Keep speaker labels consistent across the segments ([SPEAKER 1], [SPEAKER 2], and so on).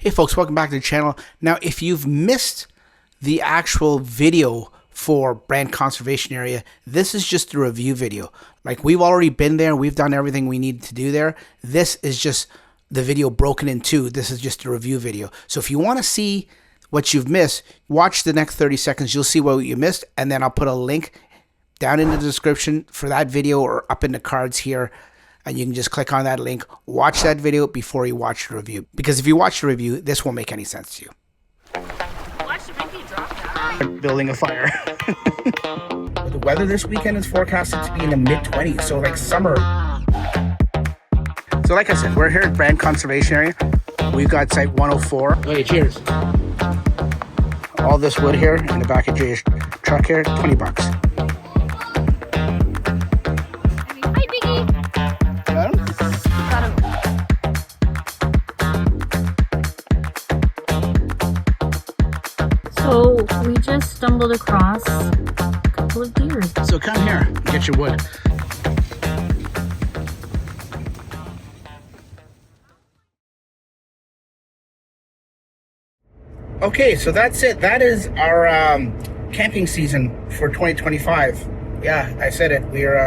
[SPEAKER 1] Hey folks, welcome back to the channel. Now, if you've missed the actual video for Brant Conservation Area, this is just a review video. Like, we've already been there, we've done everything we needed to do there. This is just the video broken in two. This is just a review video. So if you want to see what you've missed, watch the next 30 seconds. You'll see what you missed, and then I'll put a link down in the description for that video or up in the cards here. And you can just click on that link, watch that video before you watch the review. Because if you watch the review, this won't make any sense to you.
[SPEAKER 2] Watch the review drop down.
[SPEAKER 1] Building a fire. The weather this weekend is forecasted to be in the mid-20s, so like summer. So like I said, we're here at Brant Conservation Area. We've got site 104. Okay, cheers. All this wood here in the back of Jay's truck here, $20.
[SPEAKER 2] So we just stumbled across a couple of deer.
[SPEAKER 1] So come here and get your wood. Okay, so that's it. That is our camping season for 2025. Yeah, I said it. We're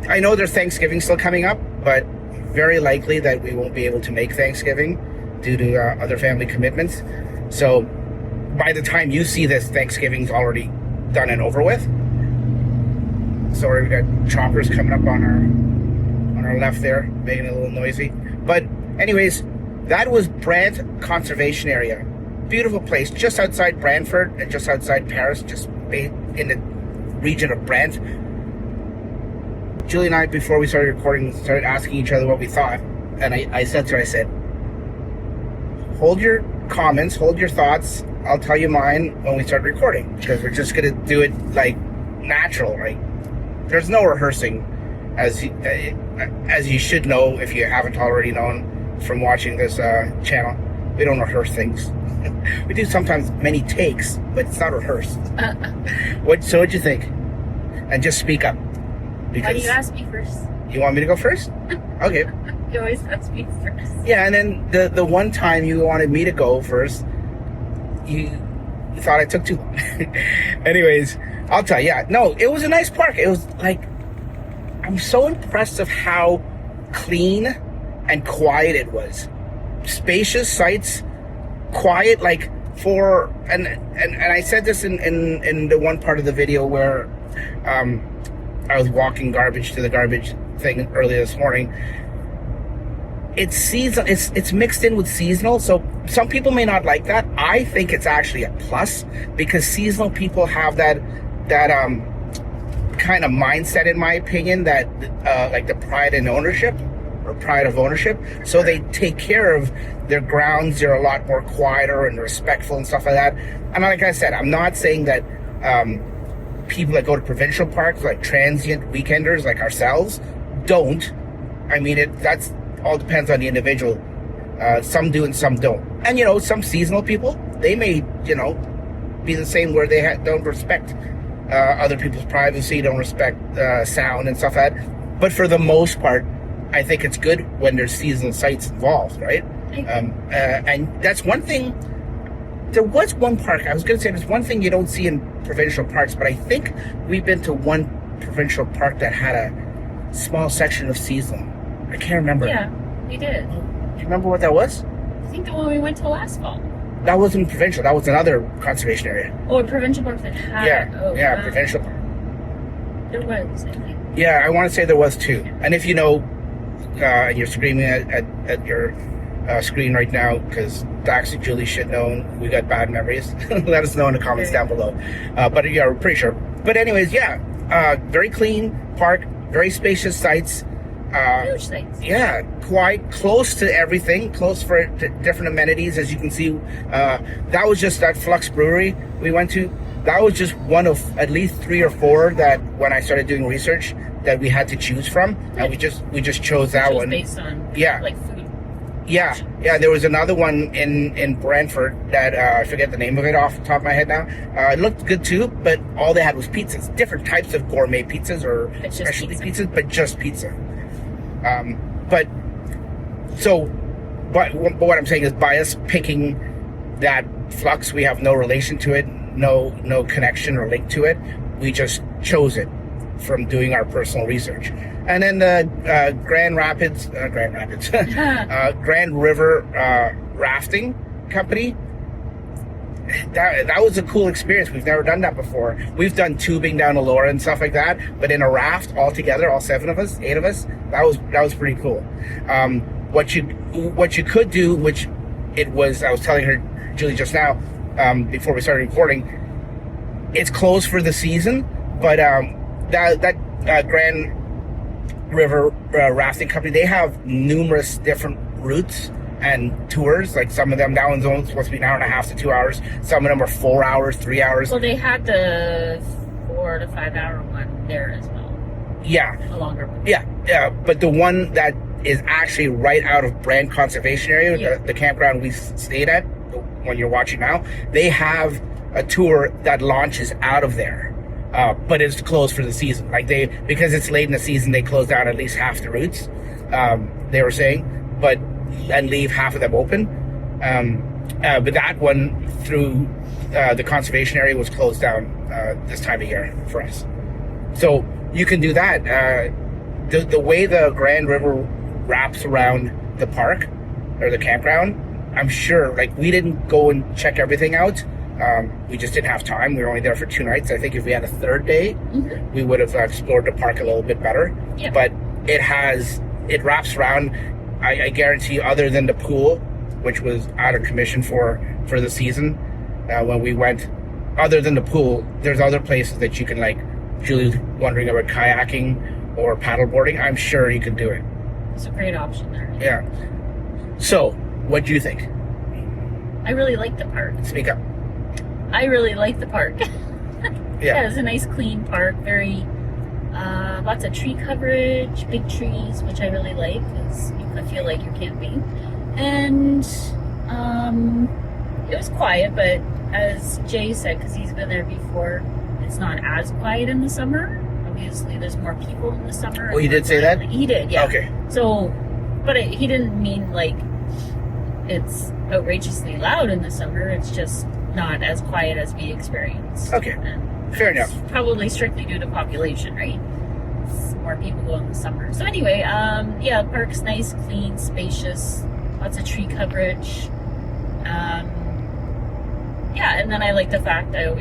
[SPEAKER 1] I know there's Thanksgiving still coming up, but very likely that we won't be able to make Thanksgiving due to other family commitments. So by the time you see this, Thanksgiving's already done and over with. Sorry, we got choppers coming up on our left there, making it a little noisy. But anyways, that was Brant Conservation Area. Beautiful place, just outside Brantford and just outside Paris, just in the region of Brant. Julie and I, before we started recording, started asking each other what we thought. And I said to her, I said, hold your comments, hold your thoughts. I'll tell you mine when we start recording, because we're just gonna do it like natural, right? There's no rehearsing, as you should know if you haven't already known from watching this channel. We don't rehearse things. We do sometimes many takes, but it's not rehearsed. So what'd you think? And just speak up. Because
[SPEAKER 2] why do you ask me first?
[SPEAKER 1] You want me to go first? Okay.
[SPEAKER 2] You always ask me first.
[SPEAKER 1] Yeah, and then the one time you wanted me to go first, you thought I took too long. Anyways, I'll tell you. Yeah, no, it was a nice park. It was like, I'm so impressed of how clean and quiet it was. Spacious sites, quiet, like and I said this in the one part of the video where I was walking garbage to the garbage thing earlier this morning. It's seasonal. It's mixed in with seasonal, so some people may not like that. I think it's actually a plus, because seasonal people have that kind of mindset, in my opinion, that like the pride of ownership. So they take care of their grounds. They're a lot more quieter and respectful and stuff like that. And like I said, I'm not saying that people that go to provincial parks, like transient weekenders like ourselves, don't. I mean, that's all depends on the individual. Some do and some don't. And some seasonal people, they may be the same, where they don't respect other people's privacy, don't respect sound and stuff like that. But for the most part, I think it's good when there's seasonal sites involved, right? And that's one thing. There was one park, I was going to say, there's one thing you don't see in provincial parks, but I think we've been to one provincial park that had a small section of seasonal. I can't remember.
[SPEAKER 2] Yeah, we did.
[SPEAKER 1] Do you remember what that was?
[SPEAKER 2] I think the one we went to last fall.
[SPEAKER 1] That wasn't provincial. That was another conservation area.
[SPEAKER 2] Oh, a provincial park that had.
[SPEAKER 1] Yeah, provincial park.
[SPEAKER 2] There was, I think.
[SPEAKER 1] Yeah, I want to say there was too. And if you know, you're screaming at your screen right now, because Dax and Julie should know we got bad memories. Let us know in the comments down below. But yeah, we're pretty sure. But anyways, yeah, very clean park, very spacious sites.
[SPEAKER 2] Huge sites.
[SPEAKER 1] Yeah, quite close to everything, close for different amenities. As you can see, that was just that Flux Brewery we went to. That was just one of at least 3 or 4 that when I started doing research that we had to choose from, and we just chose that one
[SPEAKER 2] based on like food.
[SPEAKER 1] Yeah, there was another one in Brantford that I forget the name of it off the top of my head now. It looked good too, but all they had was pizzas, different types of gourmet pizzas or specialty pizzas, but just pizza. But so but what I'm saying is, by us picking that Flux, we have no relation to it, no connection or link to it. We just chose it from doing our personal research. And then the Grand River Rafting Company. That was a cool experience. We've never done that before. We've done tubing down Elora and stuff like that, but in a raft all together, all 8 of us, that was pretty cool. What you could do, which I was telling her, Julie, just now, before we started recording, it's closed for the season, but that Grand River Rafting Company, they have numerous different routes and tours. Like some of them, that one's only supposed to be an hour and a half to 2 hours. Some of them are 4 hours, 3 hours.
[SPEAKER 2] Well, they had the 4 to 5 hour one there as well.
[SPEAKER 1] Yeah.
[SPEAKER 2] A longer one.
[SPEAKER 1] Yeah. But the one that is actually right out of Brant Conservation Area, the campground we stayed at, the one you're watching now, they have a tour that launches out of there. But it's closed for the season. Because it's late in the season, they close down at least half the routes, they were saying, and leave half of them open. But that one through the conservation area was closed down this time of year for us. So you can do that. The way the Grand River wraps around the park or the campground, I'm sure, we didn't go and check everything out. We just didn't have time. We were only there for 2 nights. I think if we had a third day, we would have explored the park a little bit better. Yeah. But it wraps around. I guarantee you, other than the pool, which was out of commission for the season when we went, other than the pool, there's other places that you can, Julie's wondering about kayaking or paddleboarding. I'm sure you could do it.
[SPEAKER 2] It's a great option there.
[SPEAKER 1] Yeah. So, what do you think?
[SPEAKER 2] I really like the park.
[SPEAKER 1] Speak up.
[SPEAKER 2] I really like the park.
[SPEAKER 1] Yeah,
[SPEAKER 2] it's a nice, clean park. Very lots of tree coverage, big trees, which I really like because I feel like you're camping. And it was quiet, but as Jay said, because he's been there before, it's not as quiet in the summer. Obviously, there's more people in the summer.
[SPEAKER 1] Oh, he did say that?
[SPEAKER 2] He did, yeah.
[SPEAKER 1] Okay.
[SPEAKER 2] So, but he didn't mean it's outrageously loud in the summer. It's just not as quiet as we experienced.
[SPEAKER 1] Okay. Fair enough.
[SPEAKER 2] Probably strictly due to population, right? More people go in the summer. So anyway, park's nice, clean, spacious, lots of tree coverage. And then I always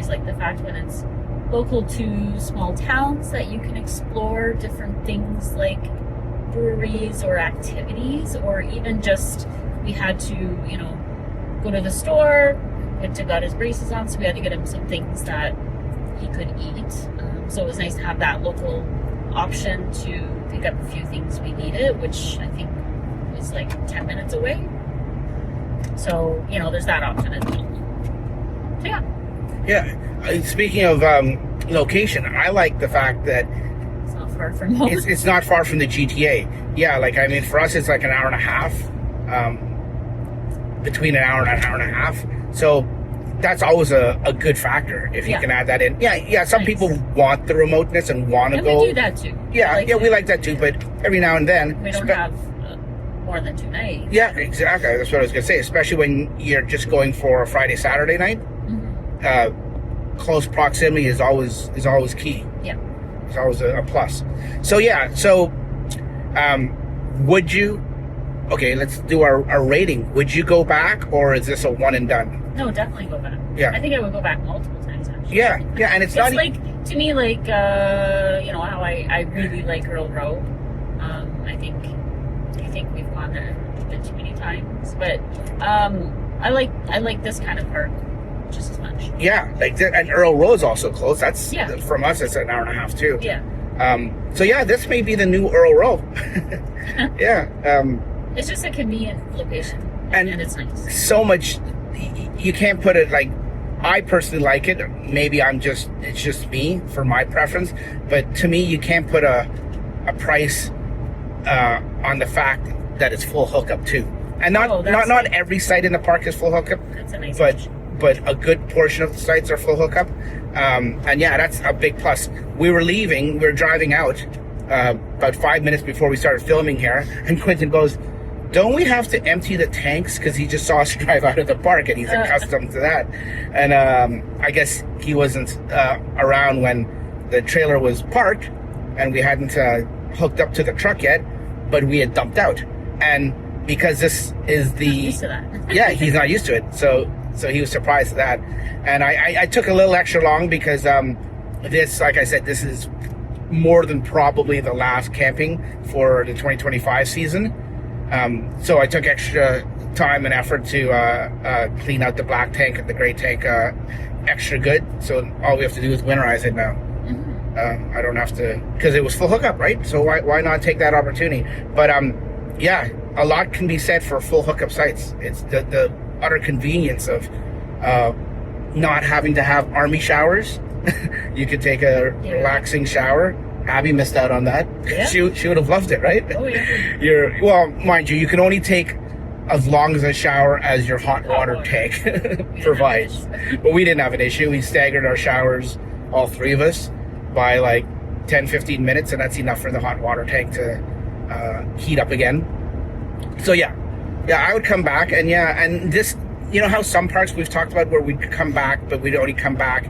[SPEAKER 2] like the fact when it's local to small towns that you can explore different things like breweries or activities, or even just, we had to, go to the store, went to got his braces on, so we had to get him some things that he could eat. So it was nice to have that local option to pick up a few things we needed, which I think is 10 minutes away. So, there's that option as well. So yeah.
[SPEAKER 1] Yeah. Speaking of location, I like the fact that
[SPEAKER 2] it's not far from home.
[SPEAKER 1] It's not far from the GTA. Yeah, for us, it's an hour and a half, between an hour and a half. So that's always a good factor if you can add that in. Yeah. Some people want the remoteness and want to go.
[SPEAKER 2] We do that too.
[SPEAKER 1] We like that too. But every now and then,
[SPEAKER 2] we don't have more than 2 nights.
[SPEAKER 1] Yeah, exactly. That's what I was gonna say. Especially when you're just going for a Friday, Saturday night. Close proximity is always key.
[SPEAKER 2] Yeah,
[SPEAKER 1] it's always a plus. So would you? Okay, let's do our rating. Would you go back, or is this a one and done?
[SPEAKER 2] No, definitely go back.
[SPEAKER 1] Yeah,
[SPEAKER 2] I think I would go back multiple times actually.
[SPEAKER 1] Yeah, and it's not
[SPEAKER 2] to me how I really like Earl Row. I think we've gone there a bit too many times, but I like this kind of park just as much.
[SPEAKER 1] Yeah, and Earl Row is also close. That's from us. It's an hour and a half too.
[SPEAKER 2] Yeah.
[SPEAKER 1] So this may be the new Earl Row. Yeah.
[SPEAKER 2] It's just a convenient location, and it's nice.
[SPEAKER 1] So much, you can't put it I personally like it. Maybe it's just me for my preference, but to me, you can't put a price on the fact that it's full hookup too. And not every site in the park is full hookup.
[SPEAKER 2] That's a nice
[SPEAKER 1] but a good portion of the sites are full hookup. And that's a big plus. We were driving out about 5 minutes before we started filming here, and Quentin goes, don't we have to empty the tanks? Because he just saw us drive out of the park and he's accustomed to that. And I guess he wasn't around when the trailer was parked and we hadn't hooked up to the truck yet, but we had dumped out. And because this is the...
[SPEAKER 2] Used to that.
[SPEAKER 1] Yeah, he's not used to it. So he was surprised at that. And I took a little extra long because this, like I said, this is more than probably the last camping for the 2025 season. So I took extra time and effort to clean out the black tank and the gray tank extra good. So all we have to do is winterize it now. I don't have to, because it was full hookup, right? So why not take that opportunity? But yeah, a lot can be said for full hookup sites. It's the utter convenience of not having to have army showers. You could take a relaxing shower. Abby missed out on that.
[SPEAKER 2] Yeah.
[SPEAKER 1] She would have loved it, right?
[SPEAKER 2] Oh yeah.
[SPEAKER 1] Well, mind you can only take as long as a shower as your hot water tank provides. But we didn't have an issue. We staggered our showers, all three of us, by like 10-15 minutes, and that's enough for the hot water tank to heat up again. So yeah, I would come back. And and this, you know how some parks we've talked about where we'd come back, but we'd only come back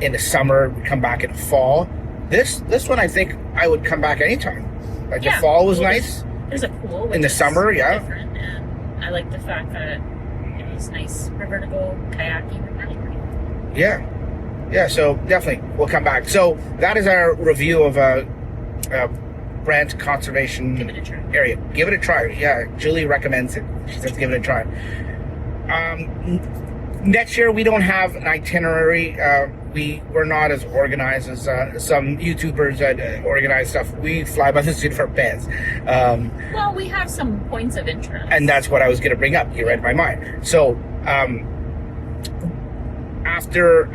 [SPEAKER 1] in the summer, we'd come back in the fall. This one, I think I would come back anytime. Like the fall was nice.
[SPEAKER 2] There's a pool
[SPEAKER 1] in the summer,
[SPEAKER 2] different, and I like the fact that it was nice river to go kayaking.
[SPEAKER 1] Yeah, so definitely we'll come back. So that is our review of Brant Conservation Area. Give it a try. Yeah, Julie recommends it. She says give it a try. Next year we don't have an itinerary. We're not as organized as some YouTubers that organize stuff. We fly by the seat of our pants.
[SPEAKER 2] Well, we have some points of interest,
[SPEAKER 1] and that's what I was going to bring up. You read my mind. So after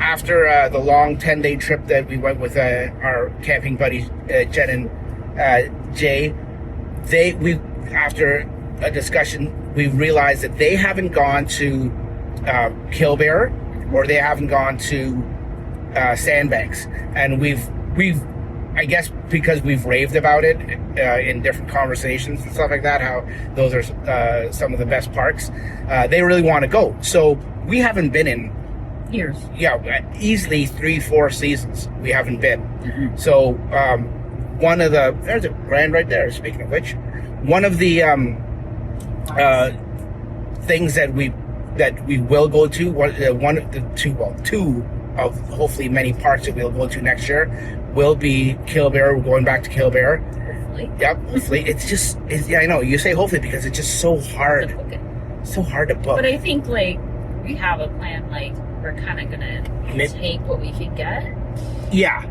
[SPEAKER 1] the long 10-day trip that we went with our camping buddies Jen and Jay, after a discussion we realized that they haven't gone to Killbear, or they haven't gone to Sandbanks, and we've I guess because we've raved about it in different conversations and stuff like that, how those are some of the best parks. They really want to go, so we haven't been in
[SPEAKER 2] years.
[SPEAKER 1] Yeah, easily 3-4 seasons we haven't been.
[SPEAKER 2] Mm-hmm.
[SPEAKER 1] So one of the, there's a brand right there, speaking of which, one of the things that we will go to, two of hopefully many parks that we'll go to next year will be Killbear. We're going back to Killbear.
[SPEAKER 2] Hopefully.
[SPEAKER 1] Yep, hopefully. Yeah, I know. You say hopefully because it's just so hard. So hard to book.
[SPEAKER 2] But I think like we have a plan. Like we're kind of gonna take what we can get.
[SPEAKER 1] Yeah.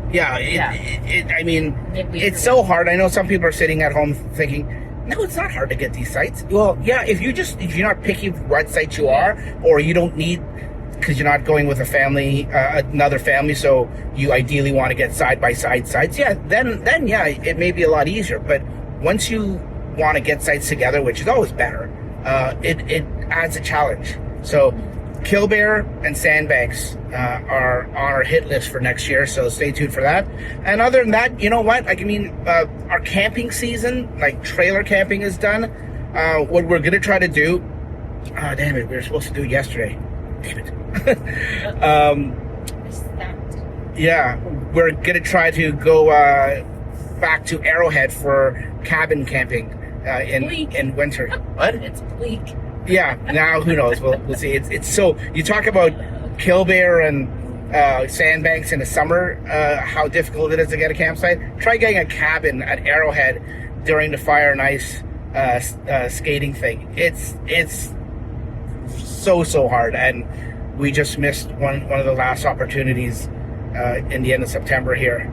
[SPEAKER 1] I mean, it's so hard. I know some people are sitting at home thinking, no, it's not hard to get these sites. Well, yeah, if you're not picky what sites you are, or you don't need, because you're not going with a family, another family, so you ideally want to get side-by-side sites, yeah, then yeah, it may be a lot easier. But once you want to get sites together, which is always better, it adds a challenge. So Killbear and Sandbanks are on our hit list for next year, so stay tuned for that. And other than that, you know what? I mean, our camping season, like trailer camping, is done. What we're going to try to do... Oh, damn it. We were supposed to do it yesterday. Damn it. Yeah, we're going to try to go back to Arrowhead for cabin camping in winter. What?
[SPEAKER 2] It's bleak.
[SPEAKER 1] Yeah, now who knows? We'll see. It's so, you talk about Killbear and Sandbanks in the summer, how difficult it is to get a campsite. Try getting a cabin at Arrowhead during the fire and ice skating thing. It's so hard, and we just missed one of the last opportunities in the end of September here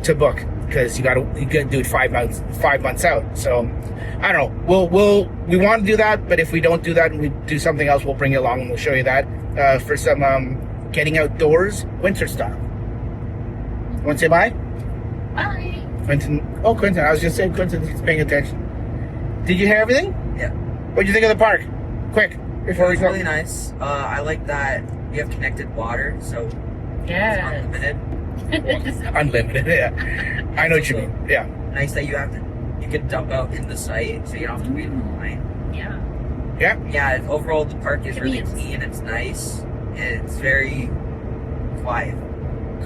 [SPEAKER 1] to book, because you got to do it 5 months out. So I don't know. We want to do that, but if we don't do that and we do something else, we'll bring you along and we'll show you that for some getting outdoors winter stuff. Want to say bye?
[SPEAKER 2] Bye.
[SPEAKER 1] Quentin. Oh, Quentin. I was just saying Quentin's paying attention. Did you hear everything?
[SPEAKER 3] Yeah.
[SPEAKER 1] What'd you think of the park? Quick, before we
[SPEAKER 3] It's
[SPEAKER 1] go.
[SPEAKER 3] really nice. I like that we have connected water, so
[SPEAKER 2] Yeah.
[SPEAKER 3] it's unlimited.
[SPEAKER 1] Unlimited, yeah. I know what you mean. Yeah.
[SPEAKER 3] Nice that you can dump out in the site, so you don't have to wait in line.
[SPEAKER 2] Yeah.
[SPEAKER 3] Yeah, overall the park is really
[SPEAKER 2] Convenience.
[SPEAKER 3] clean. It's nice. And it's very quiet.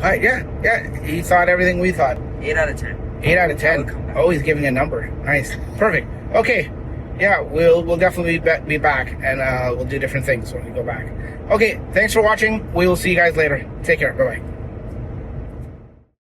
[SPEAKER 1] Hi, yeah. He thought everything we thought.
[SPEAKER 3] 8 out of 10.
[SPEAKER 1] 8 out of
[SPEAKER 3] I would
[SPEAKER 1] 10.
[SPEAKER 3] come back.
[SPEAKER 1] Always giving a number. Nice. Perfect. Okay. Yeah, we'll definitely be back, and we'll do different things when we go back. Okay, thanks for watching. We will see you guys later. Take care. Bye-bye.